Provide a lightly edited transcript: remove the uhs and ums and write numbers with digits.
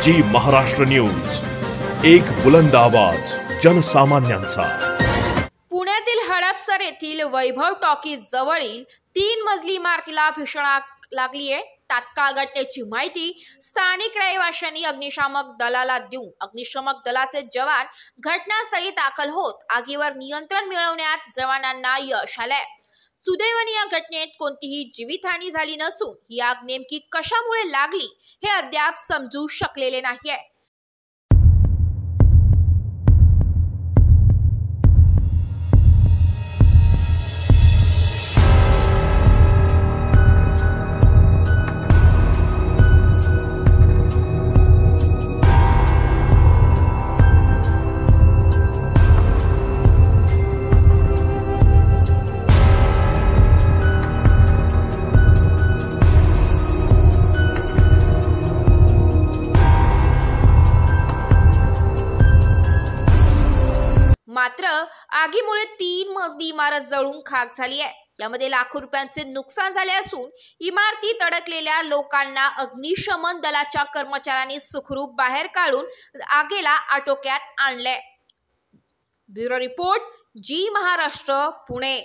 जी Maharashtra news, एक बुलंद आवाज जनसामान्यांचा। पुण्यातील हडपसर येथील वैभव टॉकीज जवळील 3 मजली इमारतीला भीषण आग लागली आहे। तात्काळ घटनेची माहिती स्थानिक रहिवाशांनी अग्निशामक दलाला देऊन अग्निशामक दलाचे जवान घटनास्थळी दाखल होत आगीवर नियंत्रण मिळवण्यात जवानांना यश आले। सुदैवाने या घटनेत कोणतीही जीवितहानी झाली नसून ही आग नेमकी कशामुळे लागली हे अद्याप समजू शकलेले नाहीये। मात्र आगीमुळे 3 मजली इमारत जळून खाक झाली आहे। यामध्ये लाखो रुपयांचे नुकसान झाले असून इमारतीत अडकलेल्या लोकांना अग्निशमन दलाच्या कर्मचाऱ्यांनी सुखरूप बाहेर काढून आगीला आटोक्यात आणले। ब्युरो रिपोर्ट, जी महाराष्ट्र, पुणे।